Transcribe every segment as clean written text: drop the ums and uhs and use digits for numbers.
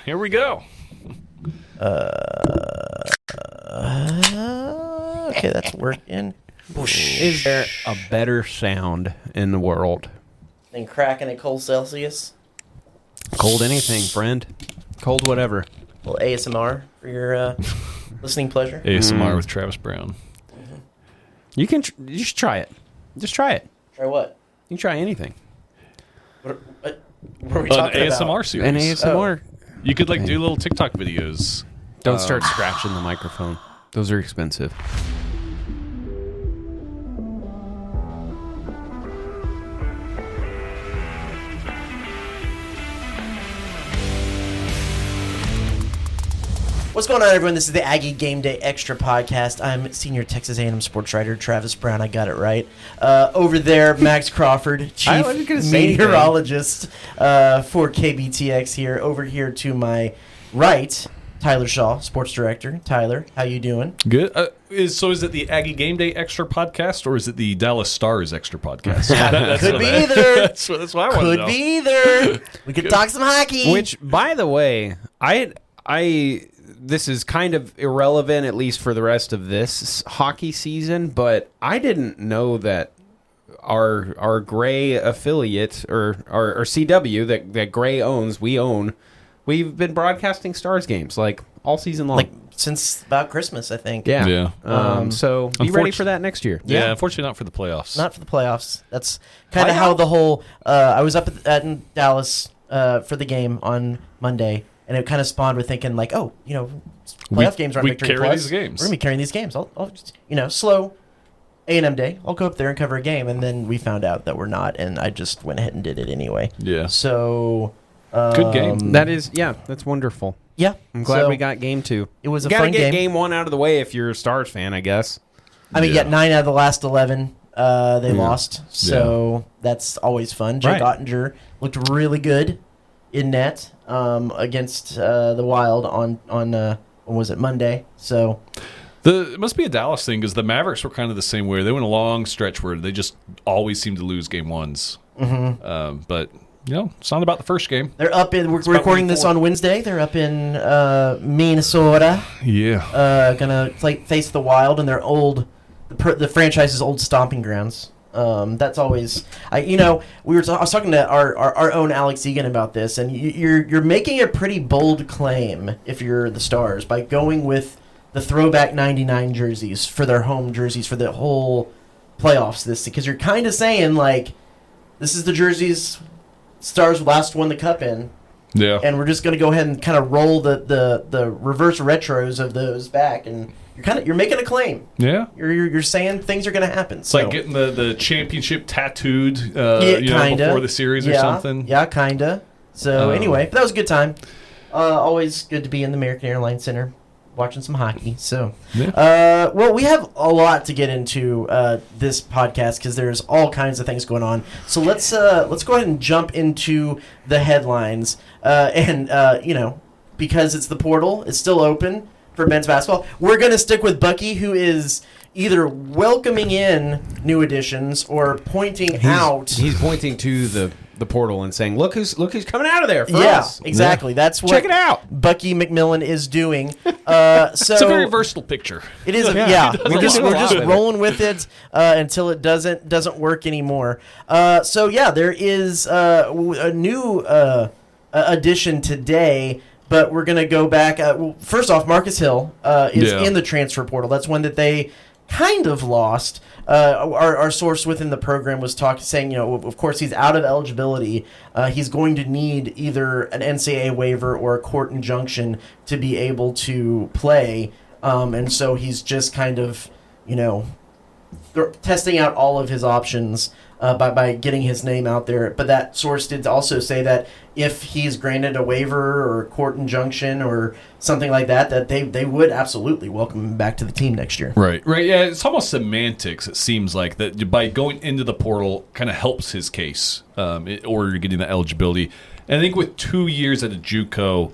here we go. Okay, that's working. Is there a better sound in the world? And cracking a cold Celsius. Cold anything, friend. Cold whatever. A little ASMR for your listening pleasure. ASMR with Travis Brown. You should try it. Just try it. Try what? You can try anything. What are we talking An ASMR about? series. An ASMR. You could like do little TikTok videos. Don't start scratching the microphone. Those are expensive. What's going on, everyone? This is the Aggie Game Day Extra Podcast. I'm senior Texas A&M sportswriter Travis Brown. I got it right. Over there, Max Crawford, chief meteorologist for KBTX here. Over here to my right, Tyler Shaw, sports director. Tyler, how you doing? Good. Is it the Aggie Game Day Extra Podcast, or is it the Dallas Stars Extra Podcast? Could be either. That's what I want to know. Could be either. We could talk some hockey. Which, by the way, this is kind of irrelevant, at least for the rest of this hockey season, but I didn't know that our Gray affiliate, or our CW that Gray owns, we've been broadcasting Stars games like all season long. Like since about Christmas, I think. Yeah. So be ready for that next year. Yeah, unfortunately not for the playoffs. Not for the playoffs. That's kind of how the whole... I was up in Dallas for the game on Monday, and it kind of spawned with thinking like, oh, playoff games aren't Victory carry Plus. these games. We're going to be carrying these games. I'll just, slow A&M day. I'll go up there and cover a game. And then we found out that we're not, and I just went ahead and did it anyway. Yeah. So... Good game. That's wonderful. Yeah. I'm glad we got game 2. It was a you fun gotta get game. game 1 out of the way if you're a Stars fan, I guess. I mean, 9 out of the last 11 they lost. So that's always fun. Jake Ottinger looked really good in net against the Wild on when was it, Monday? So it must be a Dallas thing, because the Mavericks were kind of the same way. They went a long stretch where they just always seem to lose game 1s. Mm-hmm. But it's not about the first game. They're up in. We're recording this on Wednesday. They're up in Minnesota. Yeah. Gonna face the Wild, and their the franchise's old stomping grounds. That's always, I was talking to our own Alex Egan about this, and you're making a pretty bold claim if you're the Stars by going with the throwback '99 jerseys for their home jerseys for the whole playoffs because you're kind of saying like, this is the jerseys Stars last won the cup in. Yeah. And we're just going to go ahead and kind of roll the reverse retros of those back, and you're making a claim. Yeah. You're saying things are going to happen. It's like getting the championship tattooed before the series or something. Yeah, kind of. So anyway, but that was a good time. Always good to be in the American Airlines Center watching some hockey. So, well, we have a lot to get into this podcast because there's all kinds of things going on. So let's go ahead and jump into the headlines. Because it's the portal, it's still open for men's basketball. We're going to stick with Bucky, who is either welcoming in new additions or pointing out. He's pointing to the portal and saying, "Look who's coming out of there for us." Yeah, exactly. That's what Check it out. Bucky McMillan is doing. It's a very versatile picture. It is. We're just rolling with it until it doesn't work anymore. There is a new addition today. But we're going to go back. First off, Marcus Hill is in the transfer portal. That's one that they kind of lost. Our source within the program was saying, of course, he's out of eligibility. He's going to need either an NCAA waiver or a court injunction to be able to play. And so he's just kind of, testing out all of his options by getting his name out there. But that source did also say that if he's granted a waiver or a court injunction or something like that they would absolutely welcome him back to the team next year. Right. Yeah, it's almost semantics, it seems like, that by going into the portal kind of helps his case in order to getting the eligibility. And I think with 2 years at a JUCO,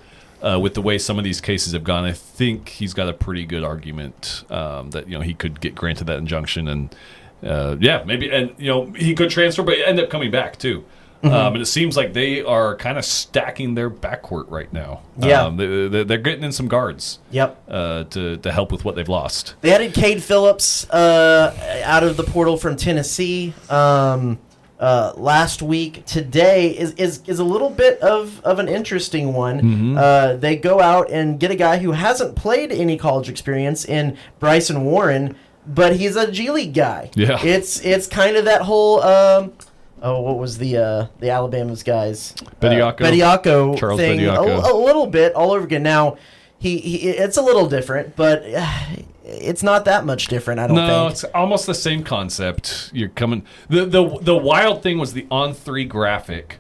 with the way some of these cases have gone, I think he's got a pretty good argument that he could get granted that injunction, and maybe, and he could transfer, but end up coming back too. And it seems like they are kind of stacking their backcourt right now. Yeah. They're getting in some guards. Yep. To help with what they've lost. They added Cade Phillips out of the portal from Tennessee last week. Today is a little bit of an interesting one. They go out and get a guy who hasn't played any college experience in Bryson Warren, but he's a G League guy. Yeah. It's kind of that whole what was the Alabama's guys? Bediako. Charles thing. Bediako. A little bit all over again. Now he it's a little different, but it's not that much different, I don't think. No, it's almost the same concept. You're coming. The wild thing was the on-3 graphic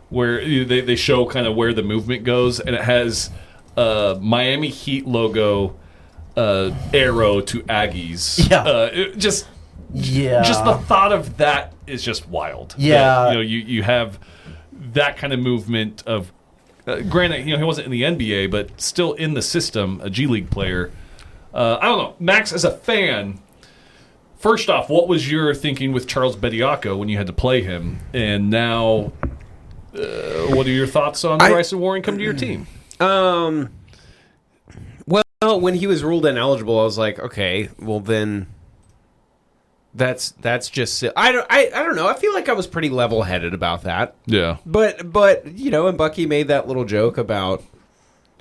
where they show kind of where the movement goes, and it has Miami Heat logo arrow to Aggies. Yeah. Just the thought of that is just wild. Yeah. That, you have that kind of movement of granted, he wasn't in the NBA, but still in the system, a G League player. I don't know, Max, as a fan, first off, what was your thinking with Charles Bediako when you had to play him? And now, what are your thoughts on Bryson Warren coming to your team? Well, when he was ruled ineligible, I was like, okay, well then, that's just I don't know. I feel like I was pretty level-headed about that. Yeah, but and Bucky made that little joke about.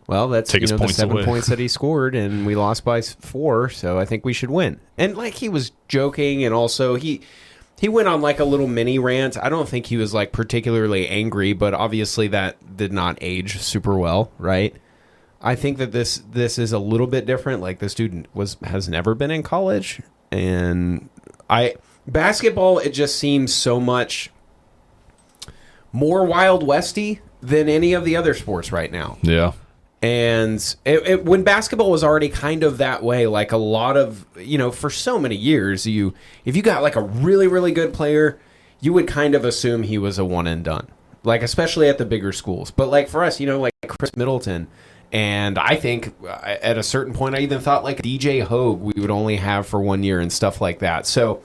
Well, that's the 7 points that he scored, and we lost by 4, so I think we should win. And he was joking, and also he went on a little mini rant. I don't think he was particularly angry, but obviously that did not age super well, right? I think that this is a little bit different. The student has never been in college, and basketball, it just seems so much more Wild Westy than any of the other sports right now. Yeah. And when basketball was already kind of that way, a lot of, for so many years, if you got a really, really good player, you would kind of assume he was a one and done, especially at the bigger schools. But for us, Chris Middleton, and I think at a certain point, I even thought DJ Hogue we would only have for 1 year and stuff like that. So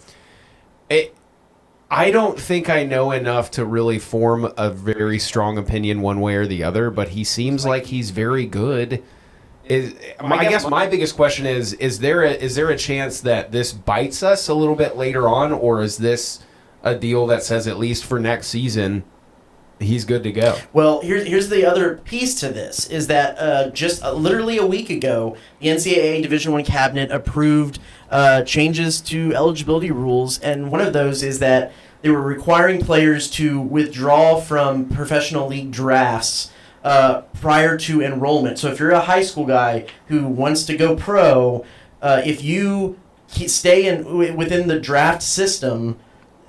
I don't think I know enough to really form a very strong opinion one way or the other, but he seems like he's very good. I guess my biggest question is there a chance that this bites us a little bit later on, or is this a deal that says at least for next season he's good to go? Well, here's the other piece to this, is that just literally a week ago, the NCAA Division I cabinet approved changes to eligibility rules, and one of those is that they were requiring players to withdraw from professional league drafts prior to enrollment. So if you're a high school guy who wants to go pro, if you stay within the draft system,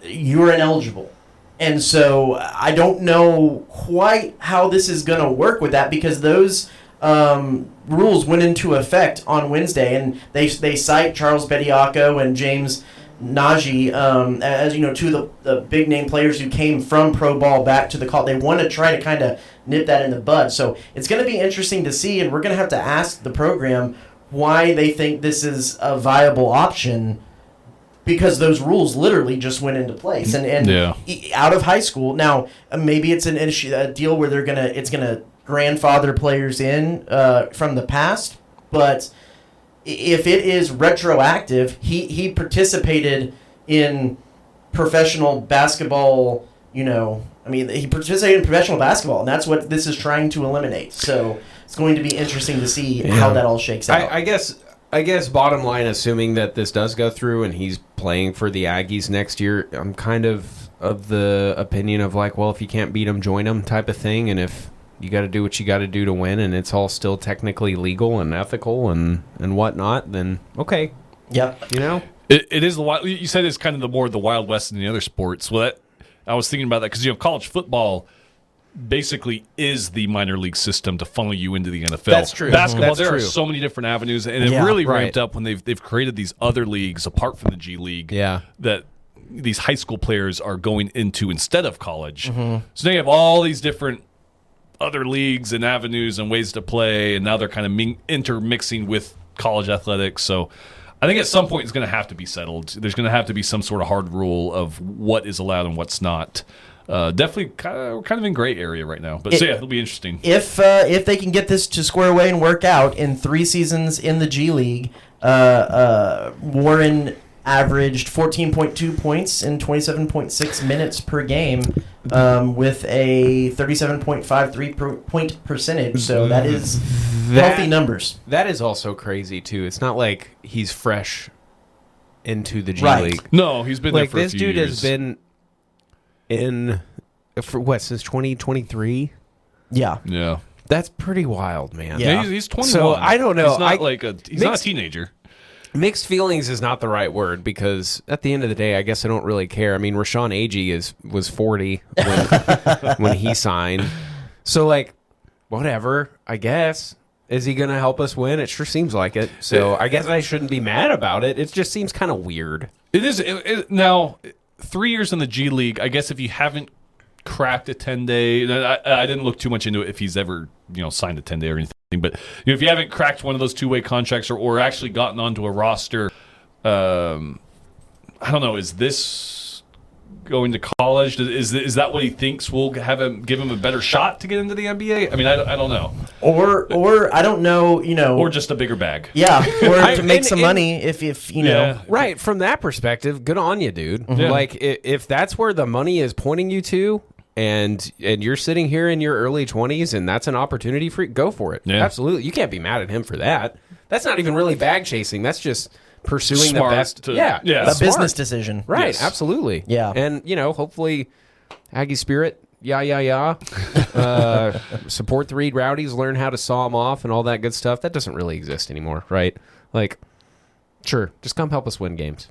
you're ineligible. And so I don't know quite how this is going to work with that, because those rules went into effect on Wednesday, and they cite Charles Bediako and James Najee as two of the big name players who came from pro ball back to the college. They want to try to kind of nip that in the bud. So it's going to be interesting to see, and we're going to have to ask the program why they think this is a viable option, because those rules literally just went into place and out of high school. Now maybe it's a deal where it's gonna grandfather players in from the past, but if it is retroactive, he participated in professional basketball. He participated in professional basketball, and that's what this is trying to eliminate. So it's going to be interesting to see how that all shakes out. I guess bottom line, assuming that this does go through and he's playing for the Aggies next year, I'm kind of the opinion of if you can't beat them, join them type of thing. And if you got to do what you got to do to win, and it's all still technically legal and ethical and whatnot, then okay. Yeah. It is the wild. You said it's kind of the Wild West than the other sports. Well, I was thinking about that because college football basically is the minor league system to funnel you into the NFL. That's true. Basketball, That's there true. are so many different avenues, and it really ramped up when they've created these other leagues apart from the G League. Yeah. That these high school players are going into instead of college. So now you have all these different other leagues and avenues and ways to play, and now they're kind of intermixing with college athletics. So I think at some point it's going to have to be settled. There's going to have to be some sort of hard rule of what is allowed and what's not. definitely we're kind of in gray area right now. But it'll be interesting. If they can get this to square away and work out in 3 seasons in the G League, Warren averaged 14.2 points in 27.6 minutes per game, with a 37.53 point percentage. So that is healthy numbers. That is also crazy too. It's not like he's fresh into the G Right. League. No, he's been there for a this few dude years. has been in since 2023. Yeah. Yeah. That's pretty wild, man. Yeah. He's 21. So, I don't know. He's not he's not a teenager. Mixed feelings is not the right word because at the end of the day, I guess I don't really care. I mean, Rashawn Agee was 40 when he signed. So, like, whatever, I guess. Is he going to help us win? It sure seems like it. So I guess I shouldn't be mad about it. It just seems kind of weird. It is. Now, 3 years in the G League, I guess if you haven't cracked a 10-day, I didn't look too much into it if he's ever signed a 10-day or anything. But if you haven't cracked one of those 2-way contracts or actually gotten onto a roster, I don't know. Is this going to college? Is that what he thinks will give him a better shot to get into the NBA? I mean, I don't know. Or I don't know. Or just a bigger bag. Yeah. Or to make some money if you know. Right, from that perspective, good on you, dude. Mm-hmm. Yeah. Like, if that's where the money is pointing you to, and you're sitting here in your early 20s, and that's an opportunity for you, go for it. Yeah. Absolutely. You can't be mad at him for that. That's not even really bag chasing. That's just pursuing Smart the best. yeah. A smart. business decision. Right, Yes. absolutely. Yeah. And, hopefully, Aggie spirit, support the Reed Rowdies, learn how to saw them off and all that good stuff. That doesn't really exist anymore, right? Like, sure, just come help us win games.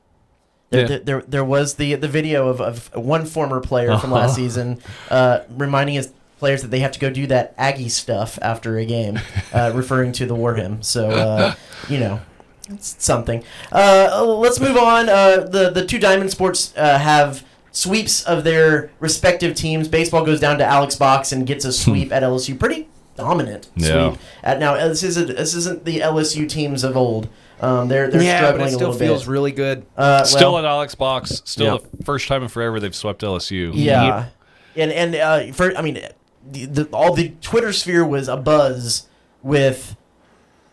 There was the video of one former player from last season reminding his players that they have to go do that Aggie stuff after a game, referring to the war hymn. So, it's something. Let's move on. The two Diamond Sports have sweeps of their respective teams. Baseball goes down to Alex Box and gets a sweep at LSU. Pretty dominant sweep. Now, this isn't the LSU teams of old. They're struggling but it still a little feels bit. really good. Still at Alex Box. Still the first time in forever they've swept LSU. Yeah, all the Twitter sphere was abuzz with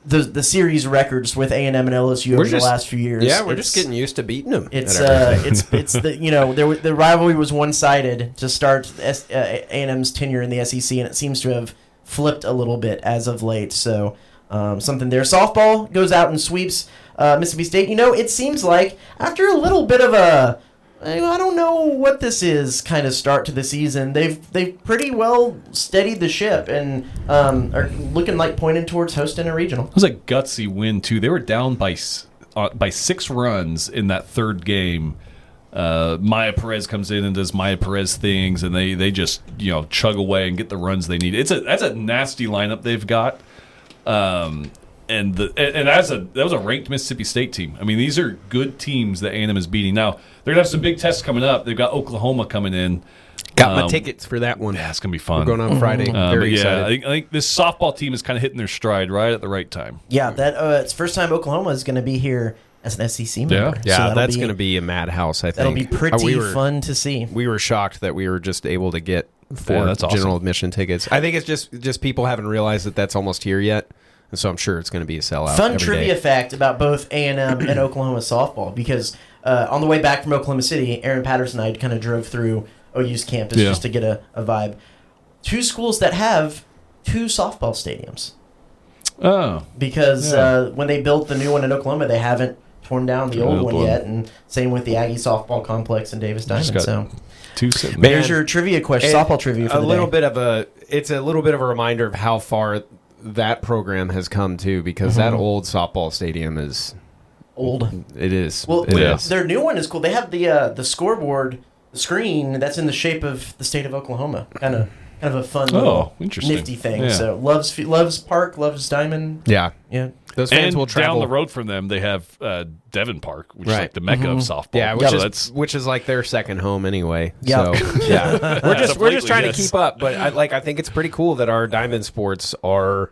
the series records with A&M and LSU over the last few years. Yeah, we're just getting used to beating them. It's the rivalry was one-sided to start A&M's tenure in the SEC, and it seems to have flipped a little bit as of late. So. Something there. Softball goes out and sweeps Mississippi State. It seems like after a little bit of a I don't know what this is kind of start to the season, they've pretty well steadied the ship and are looking like pointed towards hosting a regional. It was a gutsy win too. They were down by 6 runs in that third game. Maya Perez comes in and does Maya Perez things, and they just chug away and get the runs they need. That's a nasty lineup they've got. That was a ranked Mississippi State team. I mean, these are good teams that A&M is beating. Now, they're going to have some big tests coming up. They've got Oklahoma coming in. Got my tickets for that one. Yeah, it's going to be fun. We're going on Friday. Very excited. I think this softball team is kind of hitting their stride right at the right time. Yeah, it's first time Oklahoma is going to be here as an SEC member. Yeah, that's going to be a madhouse, I think. That'll be pretty fun to see. We were shocked that we were just able to get 4 general admission tickets. I think it's just people haven't realized that that's almost here yet. And so I'm sure it's going to be a sellout. Fun trivia fact about both A&M and Oklahoma softball, because on the way back from Oklahoma City, Aaron Patterson and I kind of drove through OU's campus just to get a vibe. 2 schools that have 2 softball stadiums. Oh. Because when they built the new one in Oklahoma, they haven't torn down the old one yet, and same with the Aggie softball complex in Davis Diamond. So 2 sitting. There's your trivia question, softball trivia for the day. It's a little bit of a reminder of how far that program has come too, because that old softball stadium is old. It is. Well, their new one is cool. They have the scoreboard, the screen that's in the shape of the state of Oklahoma. Kind of a fun little nifty thing. Yeah. So loves Park, loves Diamond. Yeah. Those fans and will travel. down the road from them. They have Devon Park, which is like the mecca of softball. Yeah, which is like their second home anyway. Yeah. So, yeah. we're just trying to keep up, but I think it's pretty cool that our Diamond Sports are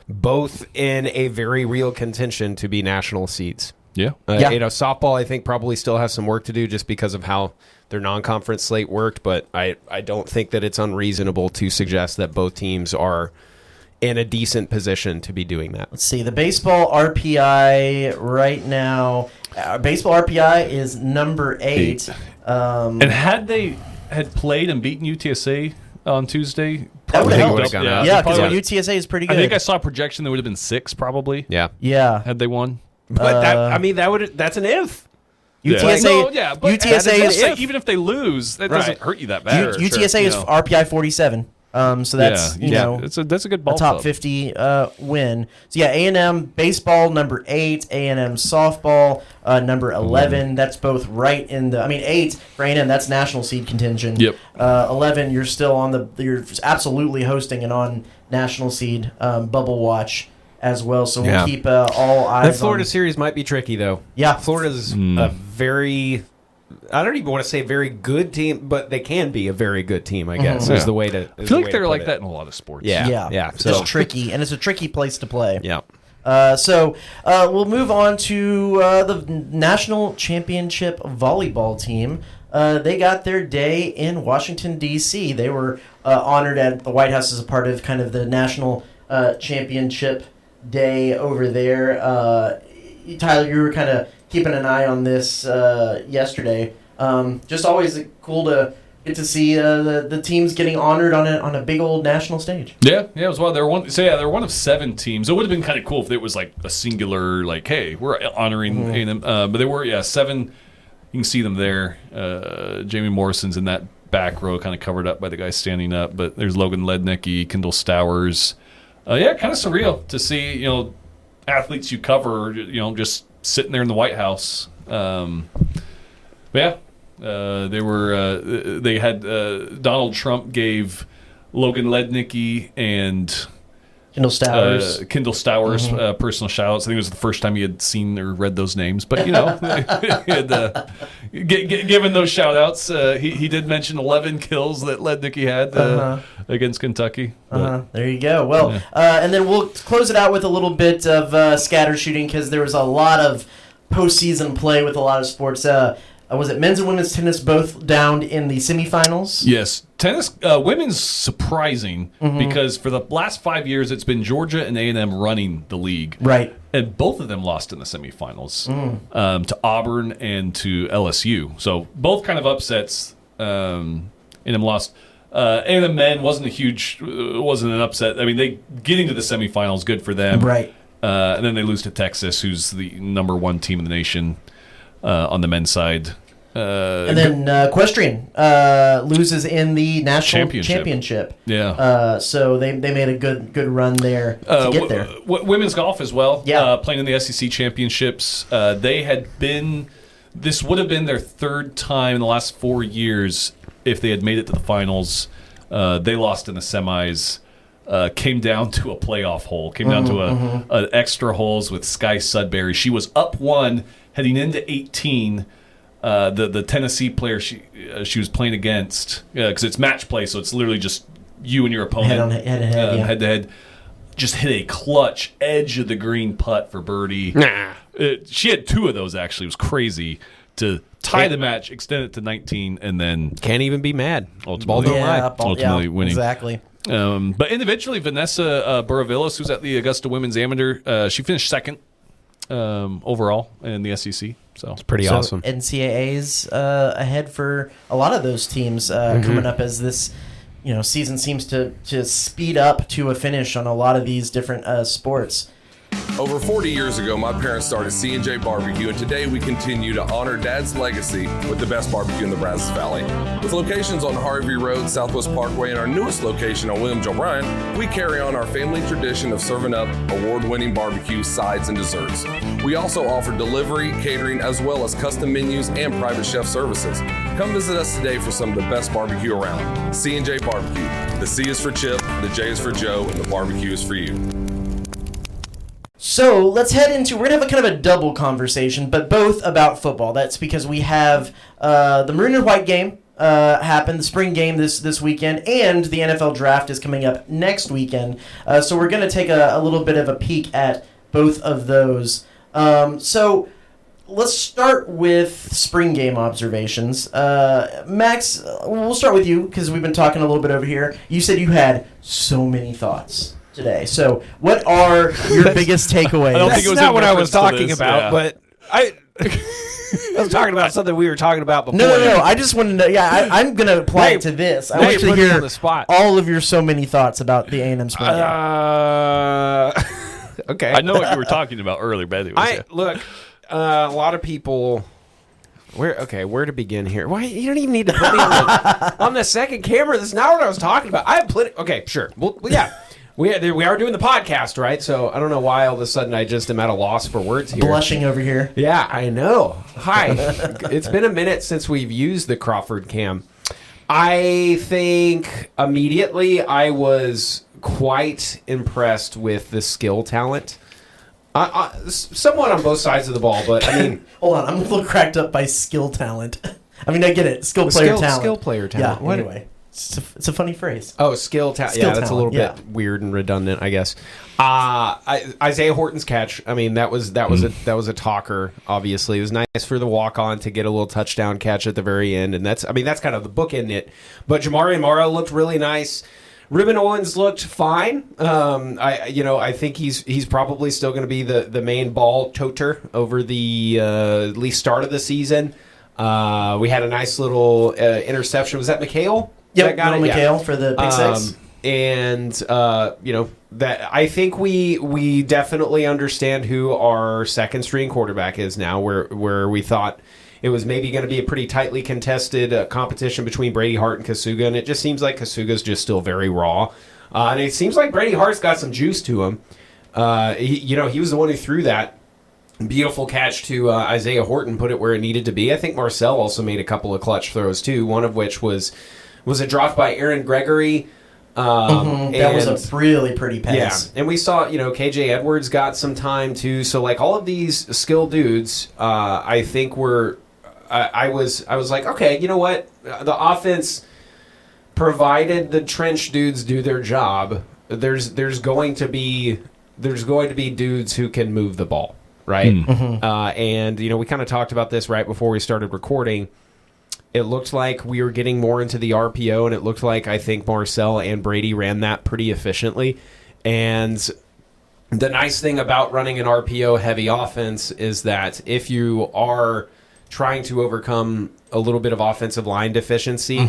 both in a very real contention to be national seeds. Yeah. Softball I think probably still has some work to do just because of how their non-conference slate worked, but I don't think that it's unreasonable to suggest that both teams are in a decent position to be doing that. Let's see. The baseball RPI right now, baseball RPI is number 8. And had they played and beaten UTSA on Tuesday, that would have help. gone up. Yeah, because UTSA is pretty good. I think I saw a projection that would have been 6 probably. Yeah. Had they won. But that's an if. UTSA, but UTSA is even if they lose, that doesn't hurt you that bad. UTSA is RPI 47. So that's that's a good ball a top club. 50 win. So yeah, A&M baseball number 8, A&M softball number 11. That's both right in the. 8 for A&M. That's national seed contention. Yep. 11, you're still you're absolutely hosting and on national seed bubble watch as well. So we'll keep all eyes. That Florida series might be tricky though. Yeah, Florida's a very. I don't even want to say very good team, but they can be a very good team, I guess, is the way to I feel like they're like that in a lot of sports. Yeah. So it's tricky, and it's a tricky place to play. Yeah. So we'll move on to the National Championship Volleyball team. They got their day in Washington, D.C. They were honored at the White House as a part of kind of the National Championship Day over there. Tyler, you were kind of keeping an eye on this yesterday. Just always cool to get to see the teams getting honored on a big old national stage. Yeah, it was wild. They're one of 7 teams. It would have been kind of cool if it was like a singular, like, hey, we're honoring A&M. But they were 7. You can see them there. Jamie Morrison's in that back row, kind of covered up by the guy standing up. But there's Logan Lednicki, Kendall Stowers. Kind of surreal to see athletes you cover, just sitting there in the White House. They had Donald Trump gave Logan Lednicki and Kendall Stowers. Personal shout-outs. I think it was the first time he had seen or read those names. But, he had, given those shout-outs, he did mention 11 kills that Lednicki had against Kentucky. There you go. Well, and then we'll close it out with a little bit of scatter shooting because there was a lot of postseason play with a lot of sports. Was it men's and women's tennis both downed in the semifinals? Yes. Tennis, women's surprising because for the last 5 years it's been Georgia and A&M running the league. Right. And both of them lost in the semifinals to Auburn and to LSU. So both kind of upsets. A&M lost. A&M men wasn't an upset. They getting to the semifinals, good for them. Right. And then they lose to Texas, who's the number 1 team in the nation. On the men's side. And then Equestrian loses in the national championship. Yeah. So they made a good run there to get there. Women's golf as well. Yeah. Playing in the SEC championships. This would have been their 3rd time in the last 4 years if they had made it to the finals. They lost in the semis. Came down to a playoff hole. Came down to a extra holes with Sky Sudbury. She was up 1 heading into 18. The Tennessee player she was playing against, because it's match play, so it's literally just you and your opponent head to head. Just hit a clutch edge of the green putt for birdie. She had 2 of those actually. It was crazy to tie the match, extend it to 19, and then can't even be mad. Ultimately winning. Exactly. But individually, Vanessa Buravillas, who's at the Augusta Women's Amateur, she finished 2nd overall in the SEC. So it's pretty awesome. NCAA's ahead for a lot of those teams coming up as this season seems to speed up to a finish on a lot of these different sports. Over 40 years ago, my parents started C&J Barbecue, and today we continue to honor Dad's legacy with the best barbecue in the Brazos Valley. With locations on Harvey Road, Southwest Parkway, and our newest location on William Joe Bryan, we carry on our family tradition of serving up award-winning barbecue, sides, and desserts. We also offer delivery, catering, as well as custom menus and private chef services. Come visit us today for some of the best barbecue around. C&J Barbecue. The C is for Chip, the J is for Joe, and the barbecue is for you. So let's head into, we're going to have a kind of a double conversation, but both about football. That's because we have the Maroon and White game happen, the spring game this weekend, and the NFL draft is coming up next weekend. So we're going to take a little bit of a peek at both of those. So let's start with spring game observations. Max, we'll start with you because we've been talking a little bit over here. You said you had so many thoughts today. So what are your biggest takeaways? I don't think it was not what I was talking about, but I was talking about something we were talking about before. No. I just want to know. Yeah, I'm going to apply it to this. I want to hear all of your so many thoughts about the A&M spring game. Okay. I know what you were talking about earlier, but anyways, Look, a lot of people. Where to begin here? Why you don't even need to put me on the second camera? That's not what I was talking about. I have plenty. Okay, sure. Well, yeah. We are doing the podcast, right? So I don't know why all of a sudden I just am at a loss for words here. Blushing over here. Yeah, I know. Hi. It's been a minute since we've used the Crawford cam. I think immediately I was quite impressed with the skill talent. Somewhat on both sides of the ball, but I mean... Hold on, I'm a little cracked up by skill talent. I mean, I get it. Skill player talent. Skill player talent. Yeah, anyway. It's a funny phrase. Oh, skill talent. Yeah, that's a little bit weird and redundant, I guess. Isaiah Horton's catch. I mean, that was a talker. Obviously, it was nice for the walk-on to get a little touchdown catch at the very end, and that's kind of the book in it. But Jamari Morrow looked really nice. Ruben Owens looked fine. I think he's probably still going to be the main ball toter over the at least start of the season. We had a nice little interception. Was that McHale? Yep, McHale for the pick six. That I think we definitely understand who our second string quarterback is now. Where we thought it was maybe going to be a pretty tightly contested competition between Brady Hart and Kasuga, and it just seems like Kasuga's just still very raw. And it seems like Brady Hart's got some juice to him. He was the one who threw that beautiful catch to Isaiah Horton, put it where it needed to be. I think Marcel also made a couple of clutch throws too, one of which was a drop by Aaron Gregory. That was a really pretty pass. Yeah, and we saw, KJ Edwards got some time too. So like all of these skilled dudes, I think I was like, okay, you know what? The offense, provided the trench dudes do their job, there's going to be dudes who can move the ball, right? And we kind of talked about this right before we started recording. It looked like we were getting more into the RPO, and it looked like I think Marcel and Brady ran that pretty efficiently. And the nice thing about running an RPO-heavy offense is that if you are trying to overcome a little bit of offensive line deficiency,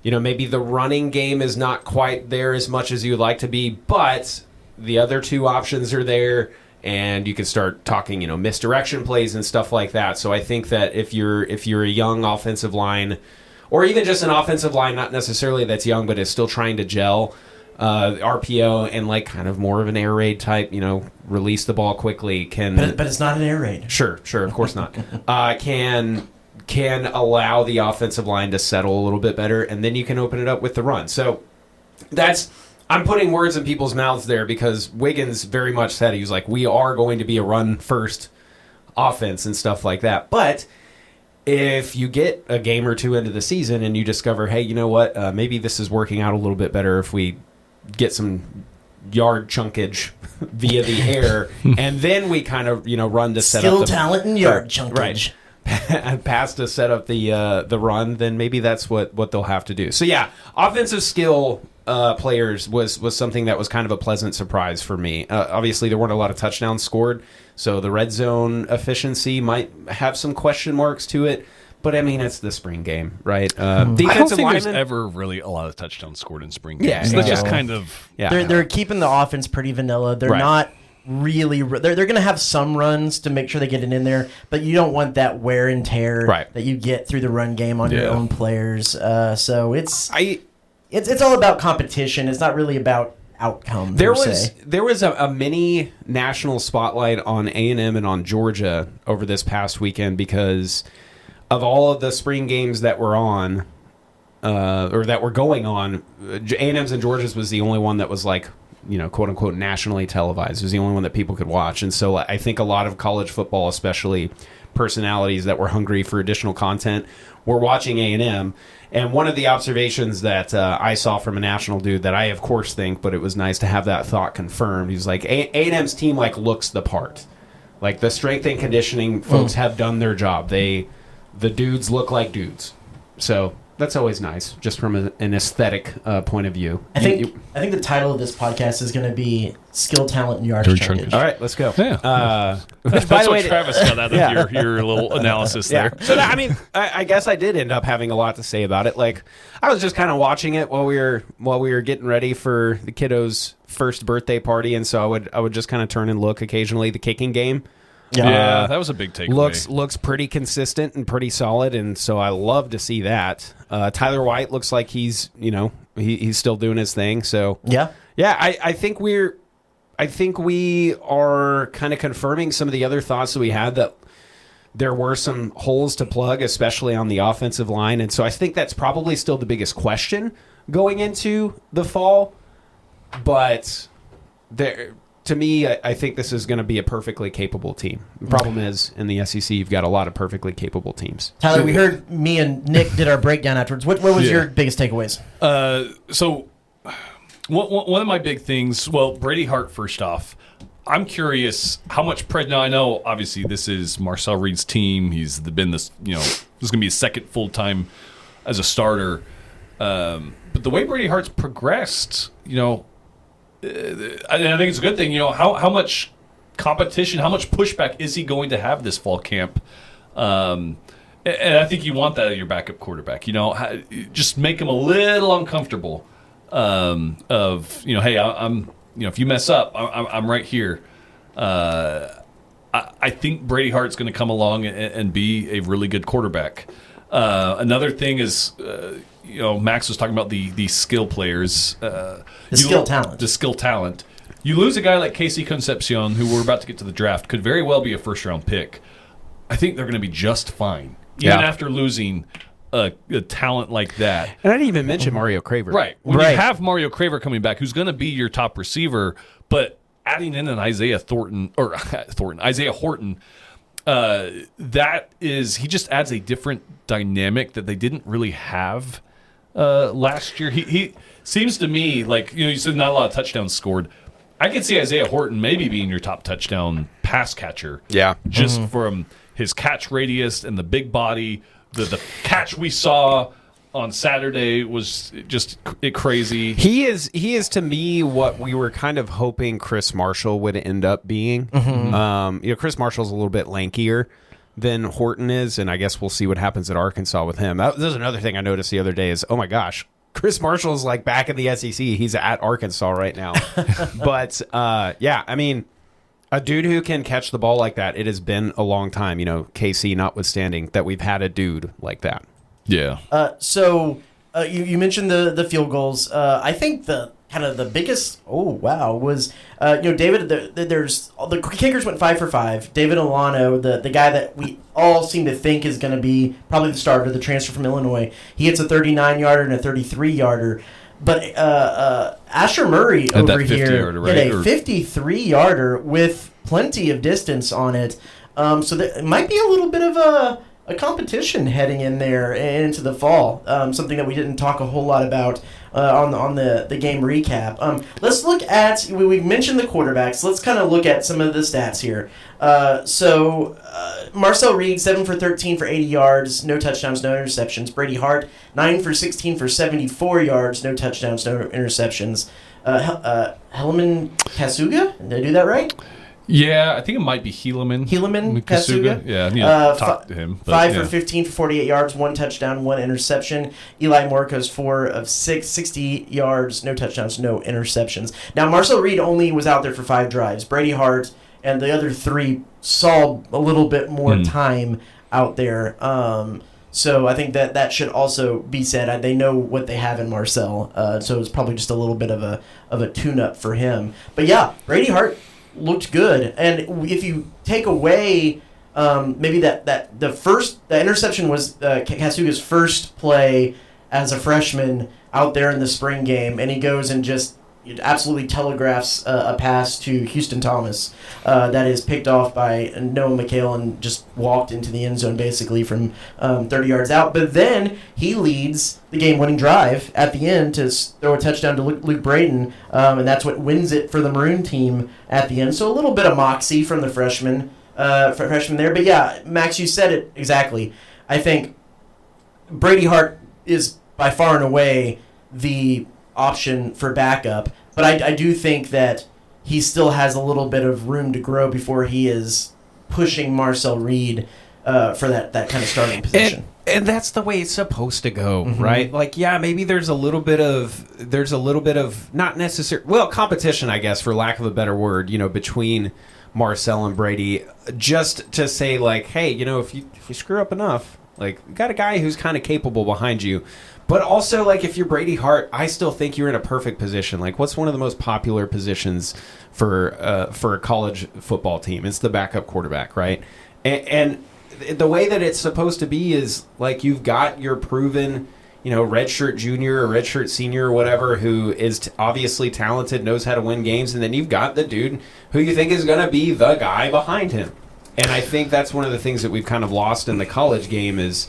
maybe the running game is not quite there as much as you'd like to be, but the other two options are there. And you can start talking, misdirection plays and stuff like that. So I think that if you're a young offensive line, or even just an offensive line, not necessarily that's young, but is still trying to gel, RPO and like kind of more of an air raid type, release the ball quickly can. But it's not an air raid. Sure, of course not. Can allow the offensive line to settle a little bit better, and then you can open it up with the run. So that's. I'm putting words in people's mouths there because Wiggins very much said, he was like, we are going to be a run-first offense and stuff like that. But if you get a game or two into the season and you discover, hey, you know what, maybe this is working out a little bit better if we get some yard chunkage via the air, and then we kind of, run to set skill up talent and yard chunkage. Right. And pass to set up the run, then maybe that's what they'll have to do. So yeah, offensive skill players was something that was kind of a pleasant surprise for me. Obviously, there weren't a lot of touchdowns scored, so the red zone efficiency might have some question marks to it. But I mean, it's the spring game, right? I don't think there's ever really a lot of touchdowns scored in spring games. Yeah, so that's just kind of they're keeping the offense pretty vanilla. They're not really they're going to have some runs to make sure they get it in there, but you don't want that wear and tear that you get through the run game on your own players. So it's all about competition. It's not really about outcome. There was a mini national spotlight on A&M and on Georgia over this past weekend because of all of the spring games that were on or that were going on. A&M's and Georgia's was the only one that was like, quote unquote nationally televised. It was the only one that people could watch. And so I think a lot of college football, especially personalities that were hungry for additional content, were watching A&M. And one of the observations that I saw from a national dude that I, of course, think, but it was nice to have that thought confirmed. He's like, A&M's team looks the part. Like the strength and conditioning folks have done their job. The dudes look like dudes. So that's always nice, just from an aesthetic point of view. I think the title of this podcast is going to be Skill, Talent, and Yardage Chunkage. All right, let's go. Yeah. Which, That's what Travis got out of your little analysis there. So, I mean, I guess I did end up having a lot to say about it. Like, I was just kind of watching it while we were getting ready for the kiddo's first birthday party, and so I would just kind of turn and look occasionally. The kicking game. Yeah, that was a big takeaway. Looks pretty consistent and pretty solid, and so I love to see that. Tyler White looks like he's he's still doing his thing. So yeah. I think we are kind of confirming some of the other thoughts that we had, that there were some holes to plug, especially on the offensive line, and so I think that's probably still the biggest question going into the fall. But to me, I think this is going to be a perfectly capable team. The problem is, in the SEC, you've got a lot of perfectly capable teams. Tyler, we heard me and Nick did our breakdown afterwards. What was your biggest takeaways? So one of my big things, Brady Hart, first off, I'm curious how much now I know, obviously, this is Marcel Reed's team. He's been this is going to be his second full-time as a starter. But the way Brady Hart's progressed, I think it's a good thing. How much competition, how much pushback is he going to have this fall camp? And I think you want that of your backup quarterback. Just make him a little uncomfortable. Hey, I'm. If you mess up, I'm right here. I think Brady Hart's going to come along and be a really good quarterback. Another thing is. Max was talking about the skill players. The skill talent. You lose a guy like Casey Concepcion, who we're about to get to the draft, could very well be a first-round pick. I think they're going to be just fine, even after losing a talent like that. And I didn't even mention Mario Craver. Right. When you have Mario Craver coming back, who's going to be your top receiver, but adding in an Isaiah Horton, that is, he just adds a different dynamic that they didn't really have last year. He seems to me like, you said not a lot of touchdowns scored. I could see Isaiah Horton maybe being your top touchdown pass catcher. Yeah. Just from his catch radius and the big body. The catch we saw on Saturday was just crazy. He is to me what we were kind of hoping Chris Marshall would end up being. Chris Marshall's a little bit lankier than Horton is, and I guess we'll see what happens at Arkansas with him. There's another thing I noticed the other day is, oh my gosh, Chris Marshall's like back in the SEC. He's at Arkansas right now. But I mean, a dude who can catch the ball like that, it has been a long time, KC notwithstanding, that we've had a dude like that. Yeah. So you mentioned the field goals. I think the kind of the biggest was David. There's the kickers went 5 for 5. David Olano, the guy that we all seem to think is going to be probably the starter, the transfer from Illinois. He hits a 39-yarder and a 33-yarder. But Asher Murray over here hit a 53-yarder with plenty of distance on it. So it might be a little bit of a competition heading in there into the fall. Something that we didn't talk a whole lot about on the game recap. Let's look at, we mentioned the quarterbacks. Let's kind of look at some of the stats here. Marcel Reed, 7 for 13 for 80 yards, no touchdowns, no interceptions. Brady Hart, 9 for 16 for 74 yards, no touchdowns, no interceptions. Helaman Kasuga, did I do that right? Yeah, I think it might be Helaman Kasuga. Yeah, talk to him. 5 for 15 for 48 yards, 1 touchdown, 1 interception. Eli Morcos, 4 of 6, 60 yards, no touchdowns, no interceptions. Now, Marcel Reed only was out there for 5 drives. Brady Hart and the other 3 saw a little bit more time out there. So I think that should also be said. They know what they have in Marcel, so it's probably just a little bit of a tune-up for him. But yeah, Brady Hart looked good, and if you take away maybe that the interception was Kasuga's first play as a freshman out there in the spring game, and he goes and just absolutely telegraphs a pass to Houston Thomas that is picked off by Noah McHale and just walked into the end zone basically from 30 yards out. But then he leads the game-winning drive at the end to throw a touchdown to Luke Braden, and that's what wins it for the Maroon team at the end. So a little bit of moxie from the freshman. freshman there. But yeah, Max, you said it exactly. I think Brady Hart is by far and away the option for backup, but I do think that he still has a little bit of room to grow before he is pushing Marcel Reed for that kind of starting position. And that's the way it's supposed to go, right? Like, yeah, maybe there's a little bit of not necessary, well, competition, I guess, for lack of a better word, between Marcel and Brady, just to say, like, hey, if you screw up enough, like, you got a guy who's kind of capable behind you. But also, like, if you're Brady Hart, I still think you're in a perfect position. Like, what's one of the most popular positions for a college football team? It's the backup quarterback, right? And the way that it's supposed to be is, like, you've got your proven, redshirt junior or redshirt senior or whatever who is obviously talented, knows how to win games, and then you've got the dude who you think is going to be the guy behind him. And I think that's one of the things that we've kind of lost in the college game is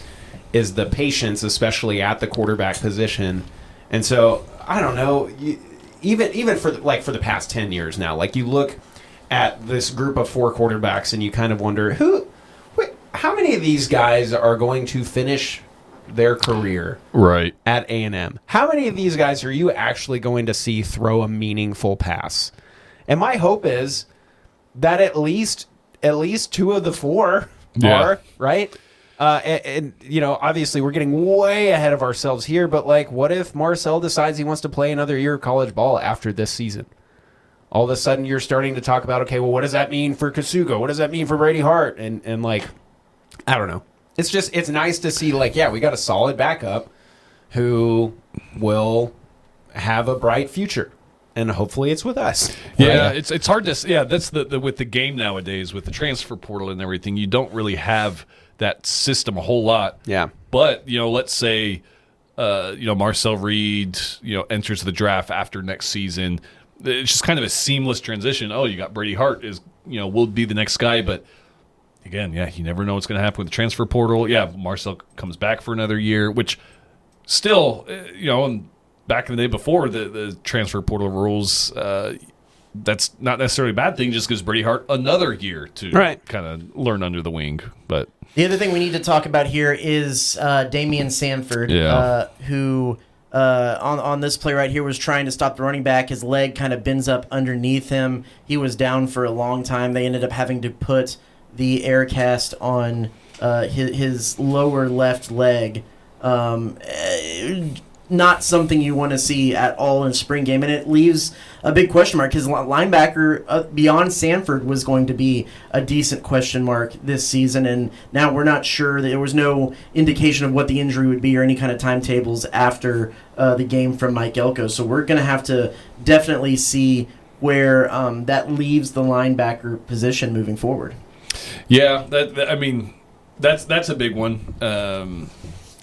the patience, especially at the quarterback position. And so, I don't know, even for the past 10 years now, like, you look at this group of 4 quarterbacks and you kind of wonder, how many of these guys are going to finish their career at A&M? How many of these guys are you actually going to see throw a meaningful pass? And my hope is that at least 2 of the 4 are, right? And obviously we're getting way ahead of ourselves here, but, like, what if Marcel decides he wants to play another year of college ball after this season? All of a sudden you're starting to talk about, okay, well, what does that mean for Kasuga? What does that mean for Brady Hart? And like, I don't know. It's nice to see, like, yeah, we got a solid backup who will have a bright future. And hopefully it's with us. Yeah, right? It's hard to. Yeah, that's the with the game nowadays, with the transfer portal and everything. You don't really have that system a whole lot. Yeah. But let's say, Marcel Reed, enters the draft after next season. It's just kind of a seamless transition. Oh, you got Brady Hart will be the next guy, but again, yeah, you never know what's going to happen with the transfer portal. Yeah, Marcel comes back for another year, which still, back in the day before the transfer portal rules, that's not necessarily a bad thing. Just gives Brady Hart another year to kind of learn under the wing. But the other thing we need to talk about here is Damian Sanford, who on this play right here was trying to stop the running back. His leg kind of bends up underneath him. He was down for a long time. They ended up having to put the air cast on his lower left leg. Not something you want to see at all in a spring game, and it leaves a big question mark because linebacker beyond Sanford was going to be a decent question mark this season, and now we're not sure. There was no indication of what the injury would be or any kind of timetables after the game from Mike Elko, so we're going to have to definitely see where that leaves the linebacker position moving forward. Yeah, that's a big one.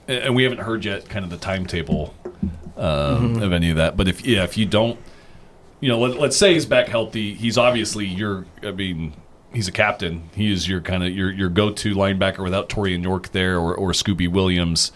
And we haven't heard yet kind of the timetable of any of that. But if you don't, let's say he's back healthy, he's obviously he's a captain. He is your kind of your go-to linebacker without Torian York there or Scooby Williams.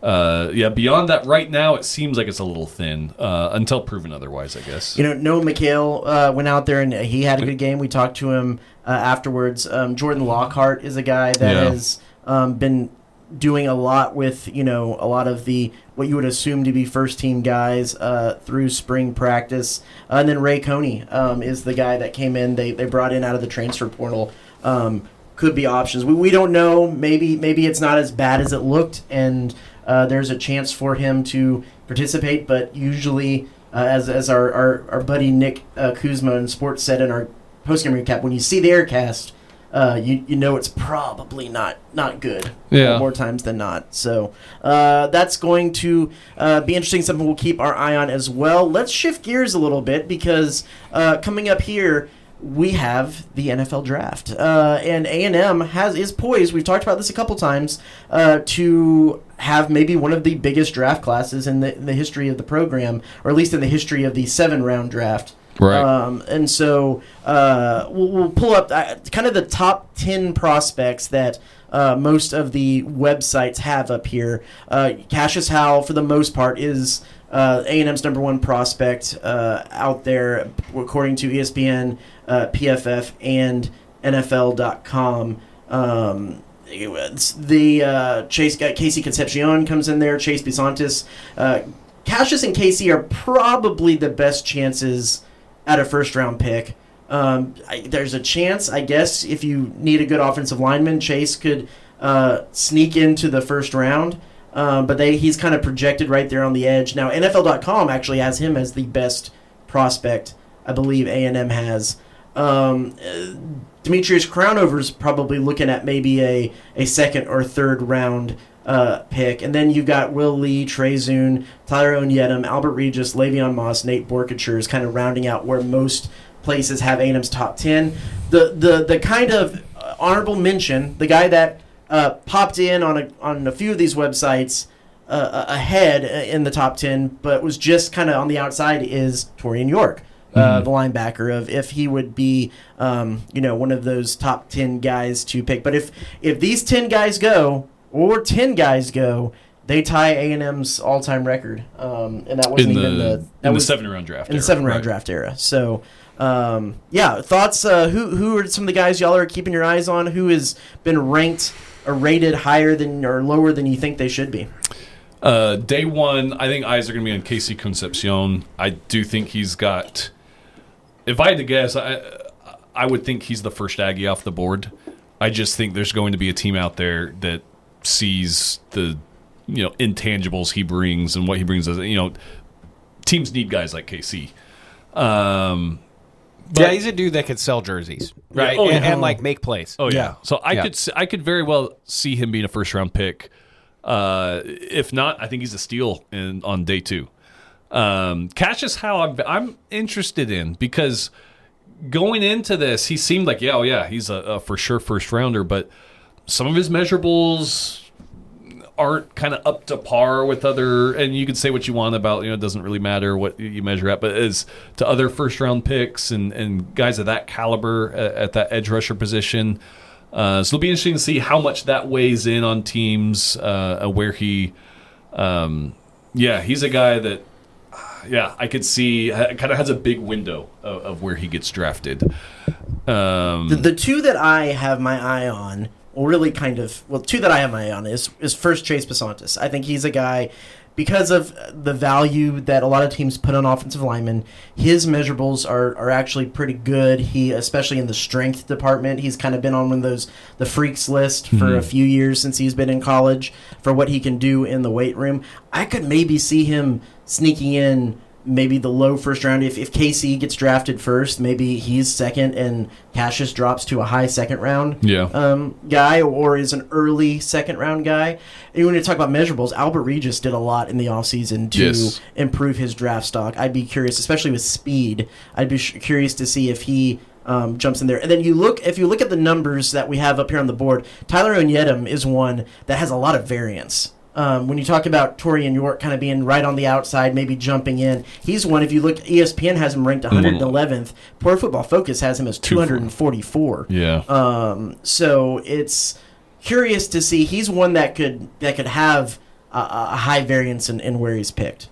Beyond that, right now it seems like it's a little thin until proven otherwise, I guess. Noah McHale went out there and he had a good game. We talked to him afterwards. Jordan Lockhart is a guy that has been doing a lot with a lot of the what you would assume to be first team guys through spring practice, and then Ray Coney is the guy that came in. They brought in out of the transfer portal. Could be options. We don't know. Maybe it's not as bad as it looked, and there's a chance for him to participate. But usually, as our buddy Nick Kuzma in Sports said in our postgame recap, when you see the air cast, you know it's probably not good more times than not. So that's going to be interesting, something we'll keep our eye on as well. Let's shift gears a little bit because coming up here, we have the NFL draft. And A&M is poised, we've talked about this a couple times, to have maybe one of the biggest draft classes in the history of the program, or at least in the history of the 7-round draft. Right. And so we'll pull up kind of the top 10 prospects that most of the websites have up here. Cassius Howell, for the most part, is A&M's number one prospect out there, according to ESPN, PFF, and NFL.com. Casey Concepcion comes in there. Chase Bisontis. Cassius and Casey are probably the best chances at a first-round pick. There's a chance, I guess, if you need a good offensive lineman, Chase could sneak into the first round. But he's kind of projected right there on the edge. Now, NFL.com actually has him as the best prospect, I believe A&M has. Demetrius Crownover's probably looking at maybe a second or third round pick. And then you've got Will Lee, Trey Zune, Tyler Onyedem, Albert Regis, Le'Veon Moss, Nate Borkature is kind of rounding out where most places have A&M's top 10. The kind of honorable mention, the guy that popped in on a few of these websites ahead in the top 10, but was just kind of on the outside, is Torian York. The linebacker, of if he would be, one of those top 10 guys to pick. But if these 10 guys go, or 10 guys go, they tie A&M's all-time record, and that wasn't in the 7-round draft. In the 7-round draft era. So, thoughts. Who are some of the guys y'all are keeping your eyes on? Who has been ranked or rated higher than or lower than you think they should be? Day one, I think eyes are going to be on Casey Concepcion. I do think he's got. If I had to guess, I would think he's the first Aggie off the board. I just think there's going to be a team out there that sees the intangibles he brings and what he brings. Teams need guys like KC. He's a dude that could sell jerseys, right? And make plays. Oh yeah. So I could very well see him being a first round pick. If not, I think he's a steal on day two. Cassius Howell, I'm interested in, because going into this, he seemed like, he's a for sure first rounder, but some of his measurables aren't kind of up to par with other, and you can say what you want about, it doesn't really matter what you measure at, but as to other first round picks and guys of that caliber at that edge rusher position. So it'll be interesting to see how much that weighs in on teams, where he, he's a guy that, I could see kind of has a big window of where he gets drafted. The two that I have my eye on, two that I have my eye on is first Chase Bisontis. I think he's a guy, because of the value that a lot of teams put on offensive linemen, his measurables are actually pretty good. He, especially in the strength department, he's kind of been on one of those, the freaks list for a few years since he's been in college, for what he can do in the weight room. I could maybe see him sneaking in maybe the low first round. If KC gets drafted first, maybe he's second and Cassius drops to a high second round guy, or is an early second round guy. And when you talk about measurables, Albert Regis did a lot in the offseason to improve his draft stock. I'd be curious, especially with speed, I'd be curious to see if he jumps in there. And then if you look at the numbers that we have up here on the board, Tyler Onyedem is one that has a lot of variance. When you talk about Torian York kind of being right on the outside, maybe jumping in, he's one. If you look, ESPN has him ranked 111th. Pro Football Focus has him as 244. Yeah. So it's curious to see. He's one that could have a high variance in where he's picked.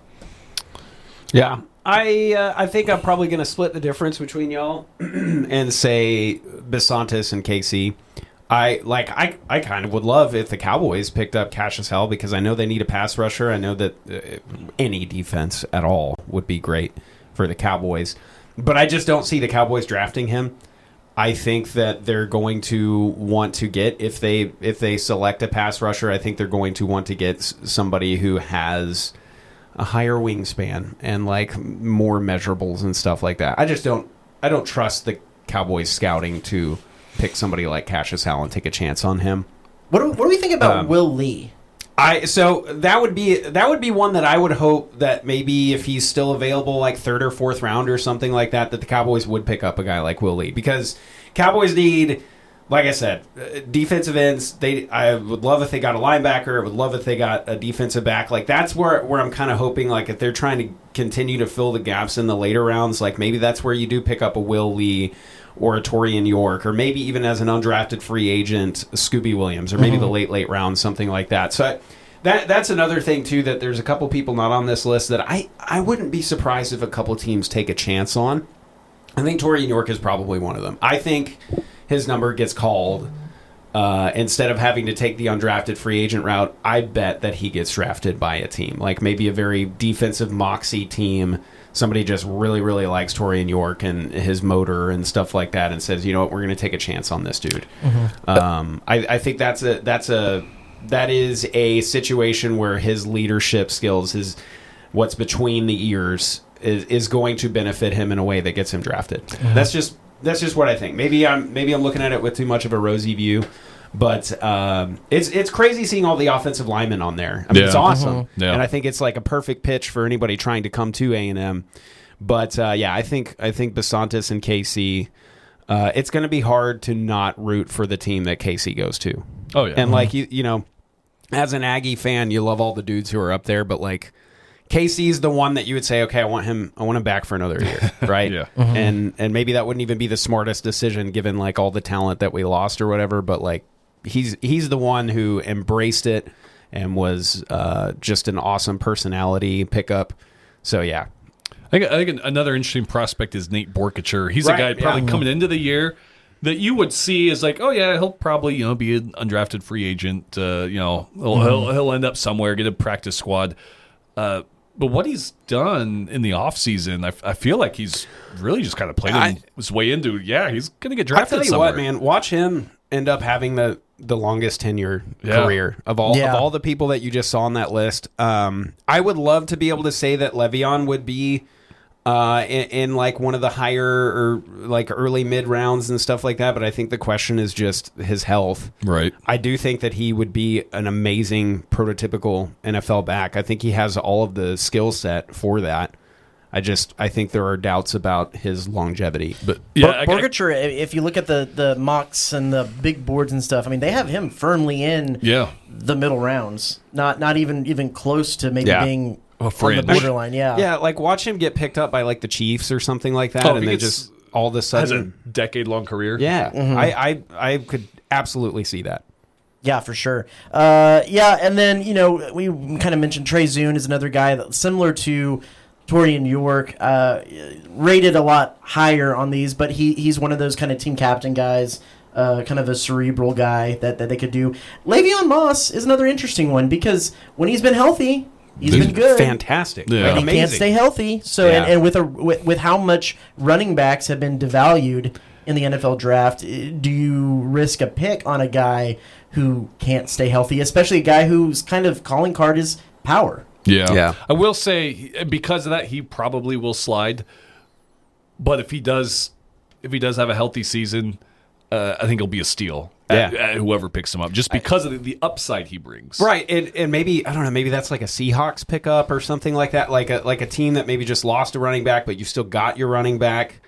Yeah. I think I'm probably going to split the difference between y'all and say Bisontis and KC. I kind of would love if the Cowboys picked up Cassius Howell, because I know they need a pass rusher. I know that any defense at all would be great for the Cowboys. But I just don't see the Cowboys drafting him. I think that they're going to want to get, if they select a pass rusher, I think they're going to want to get somebody who has a higher wingspan and more measurables and stuff like that. I don't trust the Cowboys scouting to pick somebody like Cassius Howell and take a chance on him. What do we think about Will Lee? So that would be one that I would hope that maybe if he's still available, third or fourth round or something like that, that the Cowboys would pick up a guy like Will Lee, because Cowboys need, like I said, defensive ends. I would love if they got a linebacker. I would love if they got a defensive back. That's where I'm kind of hoping, if they're trying to continue to fill the gaps in the later rounds, maybe that's where you do pick up a Will Lee or a Torian York, or maybe even as an undrafted free agent, Scooby Williams, or maybe the late round, something like that. So that's another thing, too, that there's a couple people not on this list that I wouldn't be surprised if a couple teams take a chance on. I think Torian York is probably one of them. I think his number gets called, instead of having to take the undrafted free agent route, I bet that he gets drafted by a team, like maybe a very defensive moxie team. Somebody just really, really likes Torian York and his motor and stuff like that, and says, you know what, we're going to take a chance on this dude. I think that is a situation where his leadership skills, his what's between the ears, is going to benefit him in a way that gets him drafted. That's just what I think. Maybe I'm looking at it with too much of a rosy view. But it's crazy seeing all the offensive linemen on there. I mean, it's awesome, and I think it's like a perfect pitch for anybody trying to come to A&M. But I think Basantis and KC, it's going to be hard to not root for the team that KC goes to. Oh yeah, and like you know, as an Aggie fan, you love all the dudes who are up there, but like KC's the one that you would say, okay, I want him back for another year, right? Yeah. And maybe that wouldn't even be the smartest decision given like all the talent that we lost or whatever, but like. He's the one who embraced it and was just an awesome personality pickup. So yeah, I think another interesting prospect is Nate Borkacher. He's a guy probably coming into the year that you would see as like, oh yeah, he'll probably be an undrafted free agent. He'll end up somewhere, get a practice squad. But what he's done in the offseason, I feel like he's really just kind of played his way into. Yeah, he's gonna get drafted. I tell you somewhere. what, man, watch him end up having the longest tenure career of all the people that you just saw on that list. I would love to be able to say that Le'Veon would be in like one of the higher or like early mid rounds and stuff like that, but I think the question is just his health. Right. I do think that he would be an amazing prototypical NFL back. I think he has all of the skill set for that. I think there are doubts about his longevity. But yeah, Borkacher, if you look at the mocks and the big boards and stuff, I mean, they have him firmly in the middle rounds. Not even close to maybe being on the borderline. Yeah, like watch him get picked up by like the Chiefs or something like that, and they just all of a sudden has a decade-long career. Yeah, I could absolutely see that. Yeah, for sure. And then we kind of mentioned Trey Zune is another guy that's similar to Torian York, rated a lot higher on these, but he's one of those kind of team captain guys, kind of a cerebral guy that they could do. Le'Veon Moss is another interesting one because when he's been healthy, he's been good, fantastic. Yeah. He can't stay healthy. So and with how much running backs have been devalued in the NFL draft, do you risk a pick on a guy who can't stay healthy, especially a guy whose kind of calling card is power? Yeah. I will say because of that, he probably will slide. But if he does have a healthy season, I think he'll be a steal. At whoever picks him up, just because of the upside he brings. Right, and maybe I don't know, maybe that's like a Seahawks pickup or something like that, like a team that maybe just lost a running back, but you still got your running back,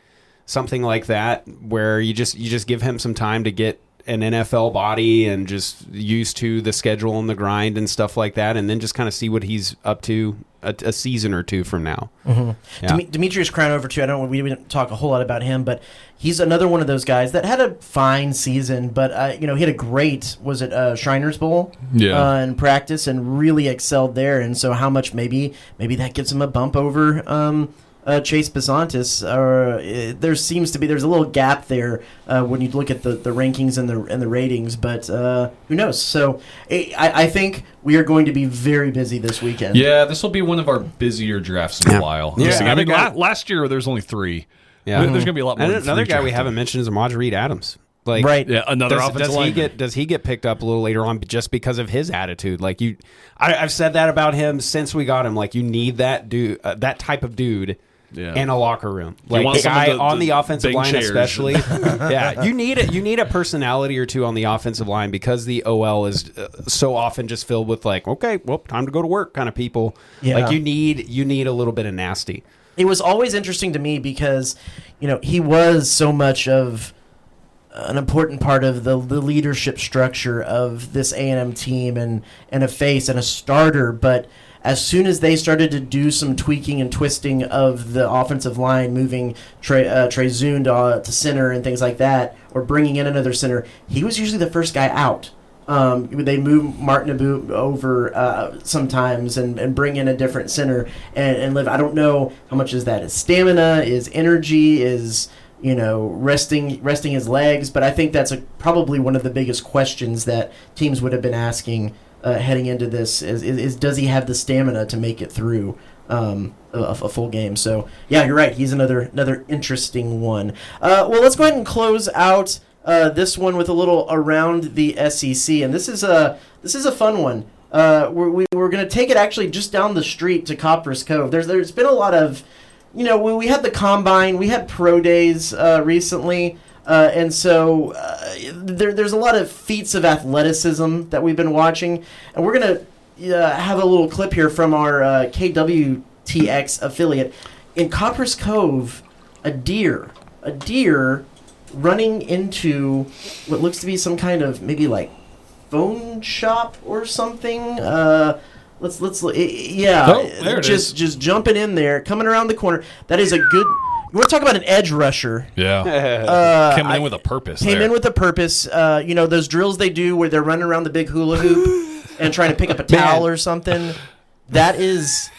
something like that, where you just give him some time to get an NFL body and just used to the schedule and the grind and stuff like that, and then just kind of see what he's up to a season or two from now. Yeah. Demetrius Crownover too. I don't. We didn't talk a whole lot about him, but he's another one of those guys that had a fine season, but he had a great Shriners Bowl in practice and really excelled there. And so how much maybe that gives him a bump over Chase Basantis, there's a little gap there when you look at the rankings and the ratings, but who knows? So I think we are going to be very busy this weekend. Yeah, this will be one of our busier drafts in a while. Yeah. I mean, last year there was only 3. Yeah, there's going to be a lot more. And another guy we haven't mentioned is Ahmad Reed Adams. Like, right, yeah, another offensive lineman. Does he get picked up a little later on just because of his attitude? Like I've said that about him since we got him. Like you need that dude, that type of dude. Yeah. In a locker room, like a guy on the offensive line, chairs. Especially. Yeah, you need a personality or two on the offensive line because the OL is so often just filled with like, okay, well, time to go to work kind of people. Yeah. Like you need a little bit of nasty. It was always interesting to me because, he was so much of an important part of the leadership structure of this A&M team and a face and a starter, but as soon as they started to do some tweaking and twisting of the offensive line, moving Trey Zune to center and things like that, or bringing in another center, he was usually the first guy out. They move Martin Abu over sometimes and bring in a different center and live. I don't know how much is that. Is stamina, is energy, is resting his legs. But I think that's probably one of the biggest questions that teams would have been asking heading into this is does he have the stamina to make it through a full game? So yeah, you're right. He's another interesting one. Well, let's go ahead and close out this one with a little around the SEC, and this is a fun one. We're going to take it actually just down the street to Copperas Cove. There's been a lot of, we had the Combine, we had Pro Days recently, and so there's a lot of feats of athleticism that we've been watching, and we're going to have a little clip here from our KBTX affiliate. In Copperas Cove, a deer running into what looks to be some kind of maybe like phone shop or something. There it is. Just jumping in there, coming around the corner. That is a good. You want to talk about an edge rusher? Yeah, came in with a purpose. Those drills they do where they're running around the big hula hoop and trying to pick up a towel or something. That's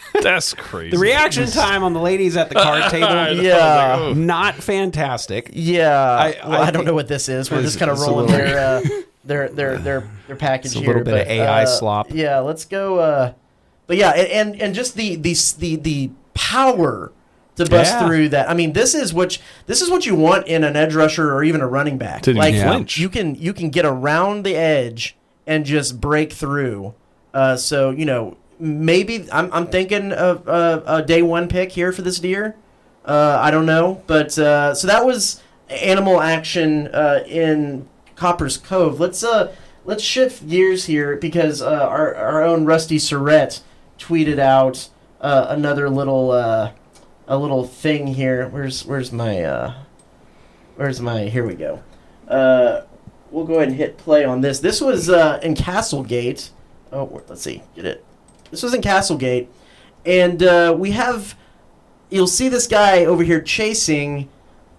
crazy. The reaction time on the ladies at the card table, not fantastic. Yeah, I don't know what this is. We're just kind of rolling their package here. A little bit of AI slop. Yeah, let's go. But yeah, and just the power to bust through that. I mean, this is what you want in an edge rusher or even a running back. Flinch. You can get around the edge and just break through. Maybe I'm thinking of a day one pick here for this deer. I don't know, but so that was animal action in Copperas Cove. Let's shift gears here because our own Rusty Surrett tweeted out another little thing here. Where's my here we go. We'll go ahead and hit play on this. This was in Castlegate. Oh, let's see, get it. This was in Castlegate, and you'll see this guy over here chasing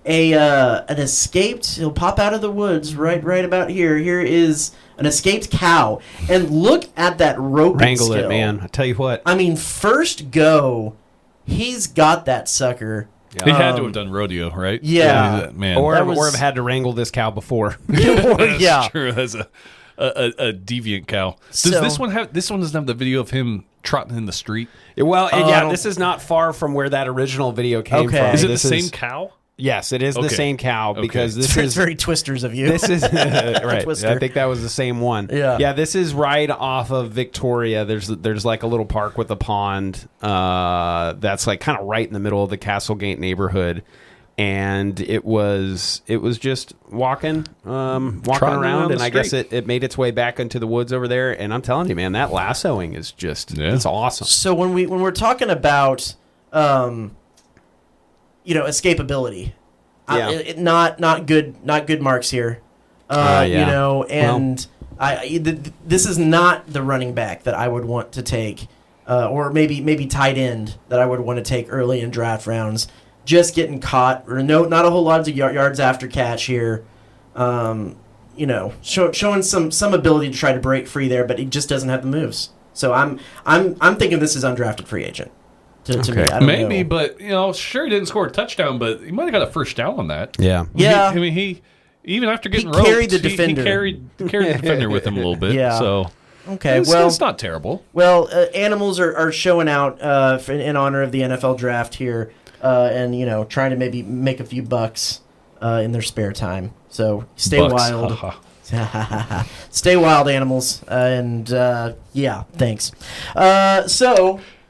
an escaped. He'll pop out of the woods right about here. Here is an escaped cow, and look at that roping Wrangle skill. it, man! I tell you what. I mean, first go, he's got that sucker. He had to have done rodeo, right? Yeah, man. Or have had to wrangle this cow before. That's true. As a deviant cow. Does this one have? This one doesn't have the video of him trotting in the street. This is not far from where that original video came from. Is it the same cow? Yes, it is the same cow because this is very Twisters of you. This is right. I think that was the same one. Yeah. This is right off of Victoria. There's like a little park with a pond. That's like kind of right in the middle of the Castlegate neighborhood. And it was just walking around, and I guess it made its way back into the woods over there. And I'm telling you, man, that lassoing is just it's awesome. So when we're talking about escapability, not good marks here. This is not the running back that I would want to take, or maybe tight end that I would want to take early in draft rounds. Just getting caught, or not a whole lot of yards after catch here. Showing some ability to try to break free there, but he just doesn't have the moves. So I'm thinking this is undrafted free agent. To me, I don't know. But sure he didn't score a touchdown, but he might have got a first down on that. Yeah. He even after getting roped, carried the defender. He carried the defender with him a little bit. Yeah. So. Okay, it's not terrible. Well, animals are showing out in honor of the NFL draft here. And trying to maybe make a few bucks in their spare time. So stay wild. Stay wild, animals. Thanks.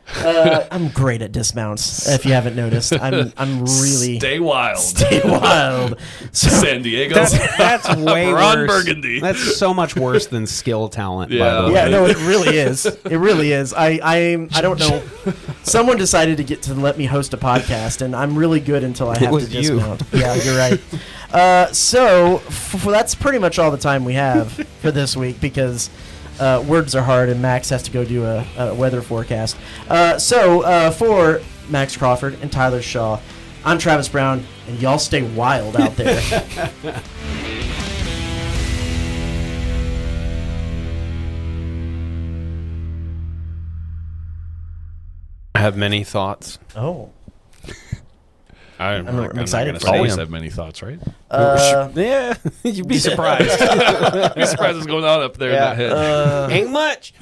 I'm great at dismounts. If you haven't noticed, I'm really stay wild. Stay wild. So, San Diego. That's way Ron worse. Burgundy. That's so much worse than skill talent. Yeah. By the way. Yeah, no, it really is. It really is. I don't know. Someone decided to let me host a podcast, and I'm really good until I have to dismount. Yeah, you're right. So that's pretty much all the time we have for this week because words are hard, and Max has to go do a weather forecast. For Max Crawford and Tyler Shaw, I'm Travis Brown, and y'all stay wild out there. I have many thoughts. Oh. I'm excited not for gonna always him. have many thoughts, right? Yeah, you'd be surprised. I'd be surprised what's going on up there in that head. Ain't much.